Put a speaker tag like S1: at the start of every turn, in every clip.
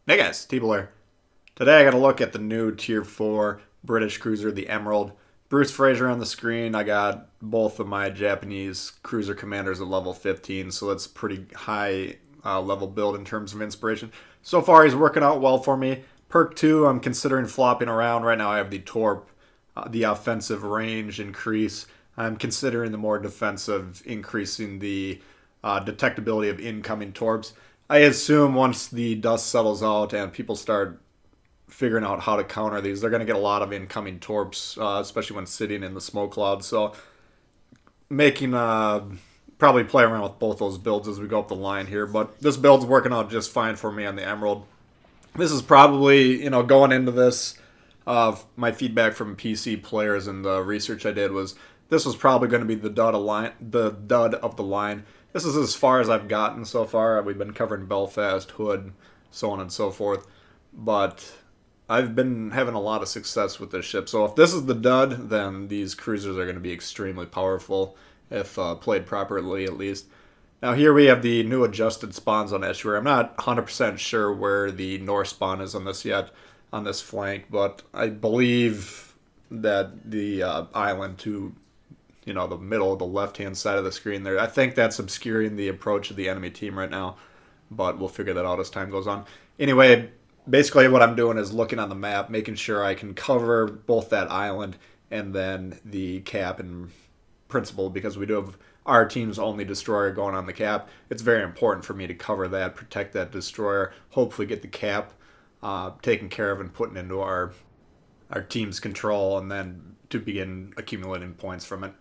S1: Hey guys, T here. Today I got to look at the new Tier 4 British cruiser, the Emerald. Bruce Fraser on the screen. I got both of my Japanese cruiser commanders at level 15, so that's pretty high level build in terms of inspiration. So far he's working out well for me. Perk 2, I'm considering flopping around. Right now I have the Torp, the offensive range increase. I'm considering the more defensive, increasing the detectability of incoming torps. I assume once the dust settles out and people start figuring out how to counter these, they're going to get a lot of incoming torps, especially when sitting in the smoke cloud. So making probably play around with both those builds as we go up the line here. But this build's working out just fine for me on the Emerald. This is probably, going into this, my feedback from PC players and the research I did was this was probably going to be the dud of the line. This is as far as I've gotten so far. We've been covering Belfast, Hood, so on and so forth. But I've been having a lot of success with this ship. So if this is the dud, then these cruisers are going to be extremely powerful if played properly, at least. Now here we have the new adjusted spawns on Estuary. I'm not 100% sure where the North spawn is on this yet, on this flank, but I believe that the island to the middle, the left-hand side of the screen there. I think that's obscuring the approach of the enemy team right now, but we'll figure that out as time goes on. Anyway, basically what I'm doing is looking on the map, making sure I can cover both that island and then the cap in principle, because we do have our team's only destroyer going on the cap. It's very important for me to cover that, protect that destroyer, hopefully get the cap taken care of and put into our team's control, and then to begin accumulating points from it.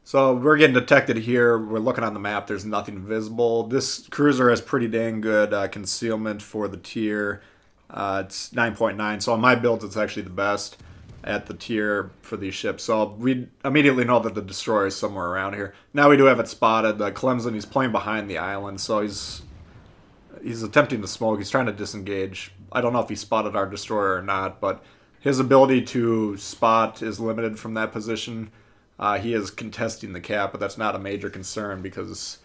S1: So we're getting detected here. We're looking on the map. There's nothing visible. This cruiser has pretty dang good concealment for the tier. It's 9.9. So on my build, it's actually the best at the tier for these ships. So we immediately know that the destroyer is somewhere around here. Now we do have it spotted. Clemson, he's playing behind the island, so he's attempting to smoke. He's trying to disengage. I don't know if he spotted our destroyer or not, but his ability to spot is limited from that position. He is contesting the cap, but that's not a major concern because,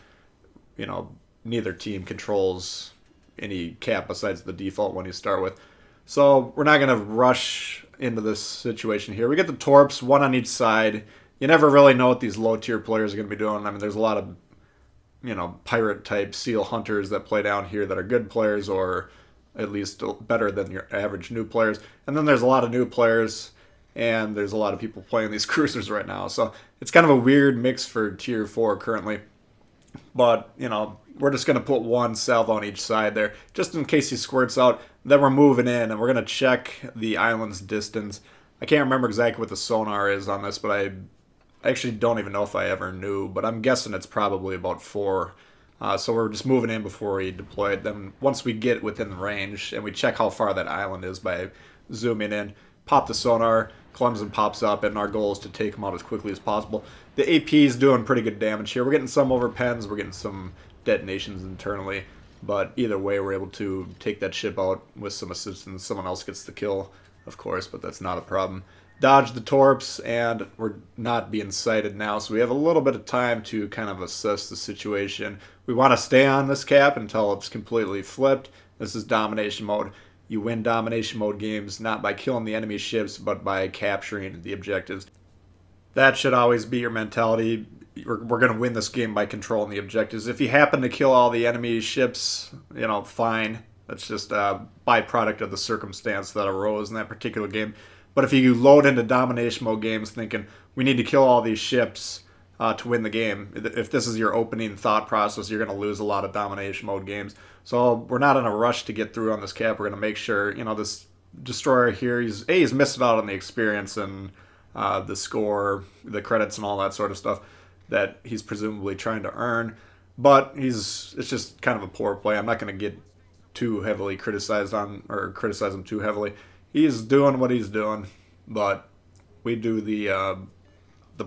S1: neither team controls any cap besides the default one you start with. So we're not going to rush into this situation here. We get the torps, one on each side. You never really know what these low-tier players are going to be doing. I mean, there's a lot of, pirate-type seal hunters that play down here that are good players or at least better than your average new players. And then there's a lot of new players, and there's a lot of people playing these cruisers right now. So it's kind of a weird mix for Tier 4 currently. But, we're just going to put one salvo on each side there, just in case he squirts out. Then we're moving in, and we're going to check the island's distance. I can't remember exactly what the sonar is on this, but I actually don't even know if I ever knew. But I'm guessing it's probably about 4. So we're just moving in before we deploy it. Then once we get within the range, and we check how far that island is by zooming in, pop the sonar, Clemson pops up, and our goal is to take him out as quickly as possible. The AP is doing pretty good damage here. We're getting some over pens, we're getting some detonations internally, but either way we're able to take that ship out with some assistance. Someone else gets the kill, of course, but that's not a problem. Dodge the torps, and we're not being sighted now, so we have a little bit of time to kind of assess the situation. We want to stay on this cap until it's completely flipped. This is domination mode. You win domination mode games not by killing the enemy ships, but by capturing the objectives. That should always be your mentality. We're going to win this game by controlling the objectives. If you happen to kill all the enemy ships, fine. That's just a byproduct of the circumstance that arose in that particular game. But if you load into domination mode games thinking, we need to kill all these ships to win the game, if this is your opening thought process, you're going to lose a lot of domination mode games. So we're not in a rush to get through on this cap. We're going to make sure, this destroyer here, he's missing out on the experience and the score, the credits and all that sort of stuff that he's presumably trying to earn. But it's just kind of a poor play. I'm not going to get too heavily criticize him too heavily. He's doing what he's doing, but we do the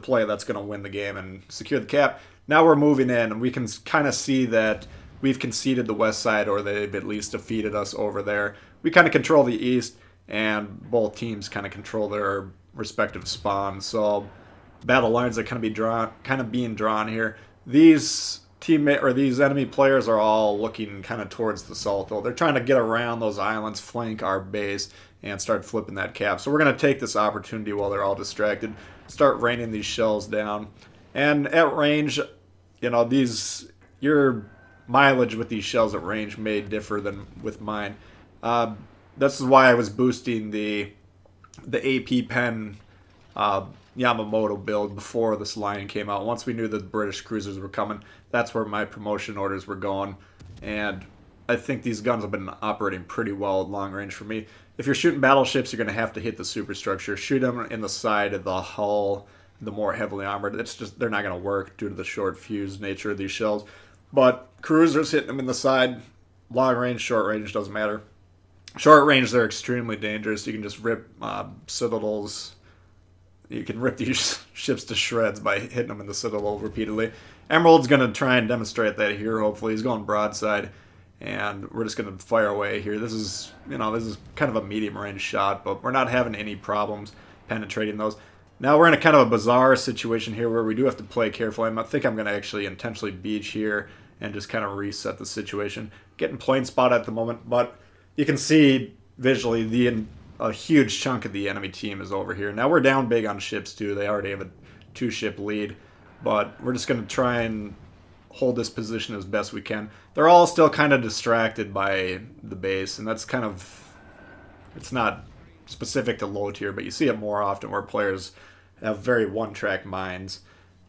S1: play that's going to win the game and secure the cap. Now we're moving in, and we can kind of see that we've conceded the west side, or they've at least defeated us over there. We kind of control the east, and both teams kind of control their respective spawns. So battle lines are kind of being drawn here. These teammate or these enemy players are all looking kind of towards the south, though. They're trying to get around those islands, flank our base, and start flipping that cap. So we're going to take this opportunity while they're all distracted, start raining these shells down. And at range, your mileage with these shells at range may differ than with mine. This is why I was boosting the AP pen Yamamoto build before this line came out. Once we knew that the British cruisers were coming, that's where my promotion orders were going. And I think these guns have been operating pretty well at long range for me. If you're shooting battleships, you're going to have to hit the superstructure. Shoot them in the side of the hull, the more heavily armored. It's just, they're not going to work due to the short fuse nature of these shells. But cruisers, hitting them in the side, long range, short range, doesn't matter. Short range, they're extremely dangerous. You can just rip citadels. You can rip these ships to shreds by hitting them in the citadel repeatedly. Emerald's going to try and demonstrate that here, hopefully. He's going broadside, and we're just going to fire away here. This is kind of a medium range shot, but we're not having any problems penetrating those. Now we're in a kind of a bizarre situation here where we do have to play carefully. I think I'm going to actually intentionally beach here and just kind of reset the situation. Getting plane spot at the moment, but you can see visually a huge chunk of the enemy team is over here. Now we're down big on ships too. They already have a 2-ship lead, but we're just going to try and hold this position as best we can. They're all still kind of distracted by the base, and that's kind of, it's not specific to low tier, but you see it more often where players have very one-track minds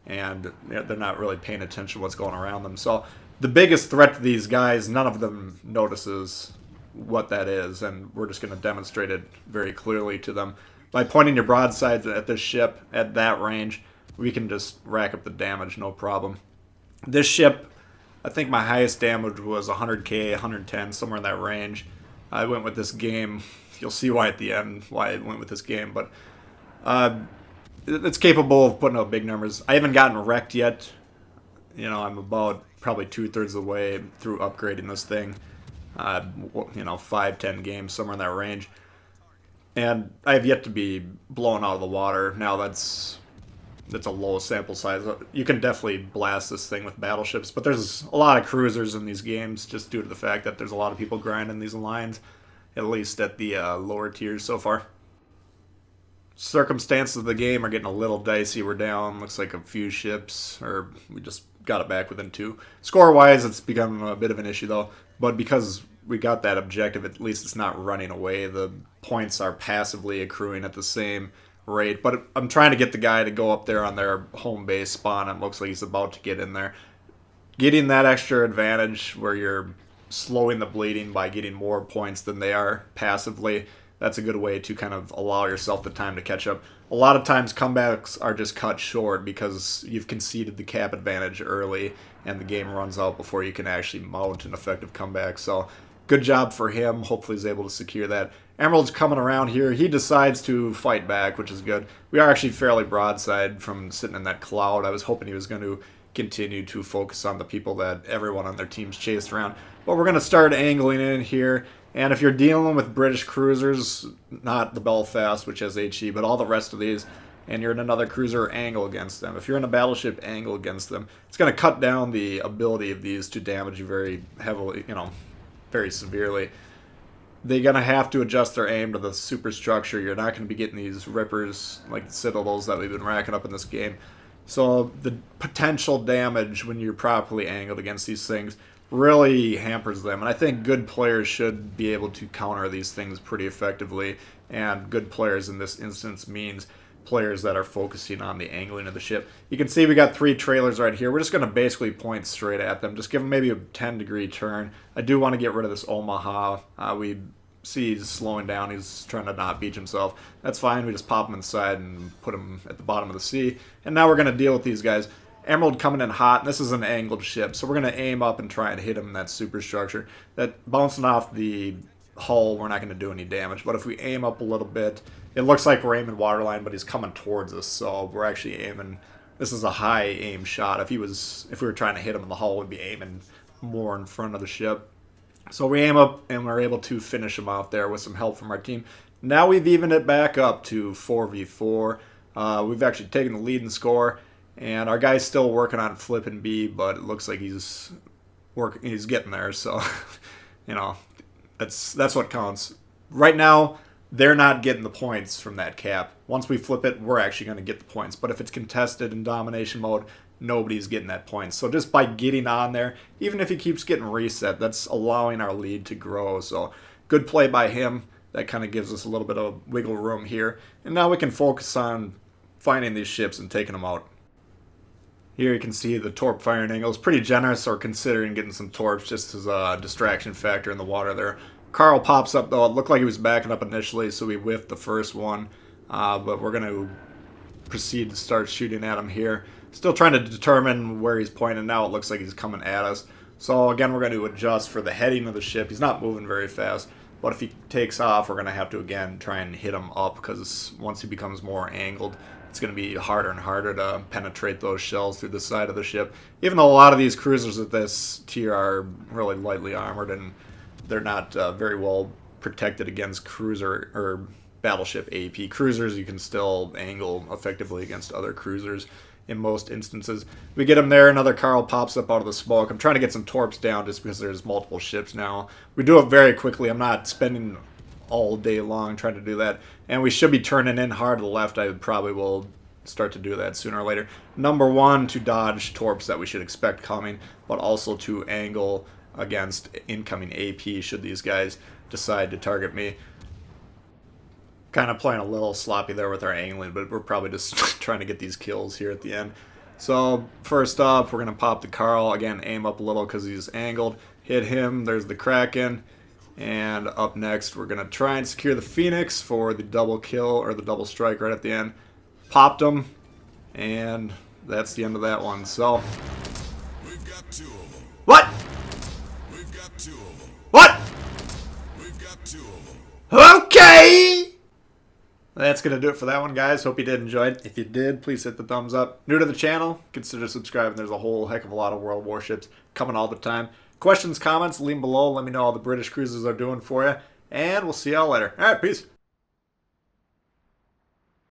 S1: and they're not really paying attention to what's going around them. So the biggest threat to these guys, none of them notices what that is, and we're just going to demonstrate it very clearly to them. By pointing your broadsides at this ship at that range, we can just rack up the damage, no problem. This ship, I think my highest damage was 100k, 110, somewhere in that range. I went with this game. You'll see why at the end, why I went with this game, but it's capable of putting up big numbers. I haven't gotten wrecked yet. I'm about probably 2/3 of the way through upgrading this thing. 5-10 games, somewhere in that range. And I have yet to be blown out of the water. Now that's a low sample size. You can definitely blast this thing with battleships, but there's a lot of cruisers in these games just due to the fact that there's a lot of people grinding these lines, at least at the lower tiers so far. Circumstances of the game are getting a little dicey. We're down, looks like a few ships, or we just got it back within 2. Score-wise, it's become a bit of an issue, though. But because we got that objective, at least it's not running away. The points are passively accruing at the same rate. But I'm trying to get the guy to go up there on their home base spawn. It looks like he's about to get in there. Getting that extra advantage where you're slowing the bleeding by getting more points than they are passively, that's a good way to kind of allow yourself the time to catch up. A lot of times comebacks are just cut short because you've conceded the cap advantage early and the game runs out before you can actually mount an effective comeback. So good job for him. Hopefully he's able to secure that. Emerald's coming around here. He decides to fight back, which is good. We are actually fairly broadside from sitting in that cloud. I was hoping he was going to continue to focus on the people that everyone on their team's chased around. But we're going to start angling in here. And if you're dealing with British cruisers, not the Belfast, which has HE, but all the rest of these, and you're in another cruiser, angle against them. If you're in a battleship, angle against them. It's going to cut down the ability of these to damage you very heavily, very severely. They're going to have to adjust their aim to the superstructure. You're not going to be getting these rippers like the citadels that we've been racking up in this game. So the potential damage when you're properly angled against these things really hampers them. And I think good players should be able to counter these things pretty effectively. And good players in this instance means players that are focusing on the angling of the ship. You can see we got 3 trailers right here. We're just going to basically point straight at them. Just give them maybe a 10-degree turn. I do want to get rid of this Omaha. We see he's slowing down. He's trying to not beach himself. That's fine. We just pop him inside and put him at the bottom of the sea. And now we're going to deal with these guys. Emerald coming in hot, and this is an angled ship, so we're going to aim up and try and hit him in that superstructure. That bouncing off the hull, we're not going to do any damage, but if we aim up a little bit, it looks like we're aiming waterline, but he's coming towards us, so we're actually aiming. This is a high aim shot. If we were trying to hit him in the hull, we'd be aiming more in front of the ship. So we aim up, and we're able to finish him off there with some help from our team. Now we've evened it back up to 4v4. We've actually taken the lead in score. And our guy's still working on flipping B, but it looks like he's getting there. So, you know, that's what counts. Right now, they're not getting the points from that cap. Once we flip it, we're actually going to get the points. But if it's contested in domination mode, nobody's getting that point. So just by getting on there, even if he keeps getting reset, that's allowing our lead to grow. So good play by him. That kind of gives us a little bit of wiggle room here. And now we can focus on finding these ships and taking them out. Here you can see the torp firing angle is pretty generous, or considering getting some torps just as a distraction factor in the water there. Carl pops up though. It looked like he was backing up initially, so we whiffed the first one. But we're going to proceed to start shooting at him here. Still trying to determine where he's pointing now. It looks like he's coming at us. So again, we're going to adjust for the heading of the ship. He's not moving very fast. But if he takes off, we're going to have to, again, try and hit him up, because once he becomes more angled, it's going to be harder and harder to penetrate those shells through the side of the ship. Even though a lot of these cruisers at this tier are really lightly armored, and they're not very well protected against cruiser or battleship AP. Cruisers you can still angle effectively against other cruisers in most instances. We get him there, another Carl pops up out of the smoke. I'm trying to get some torps down just because there's multiple ships now. We do it very quickly. I'm not spending all day long trying to do that. And we should be turning in hard to the left. I probably will start to do that sooner or later. Number one, to dodge torps that we should expect coming, but also to angle against incoming AP should these guys decide to target me. Kind of playing a little sloppy there with our angling, but we're probably just trying to get these kills here at the end. So first up, we're going to pop the Carl. Again, aim up a little because he's angled. Hit him. There's the Kraken. And up next, we're going to try and secure the Phoenix for the double kill, or the double strike right at the end. Popped him. And that's the end of that one. So,
S2: we've got 2 of them.
S1: What?
S2: We've got 2 of them.
S1: What?
S2: We've got 2 of them.
S1: Okay! That's going to do it for that one, guys. Hope you did enjoy it. If you did, please hit the thumbs up. New to the channel, consider subscribing. There's a whole heck of a lot of World Warships coming all the time. Questions, comments, leave them below. Let me know how the British cruisers are doing for you. And we'll see y'all later. All right, peace.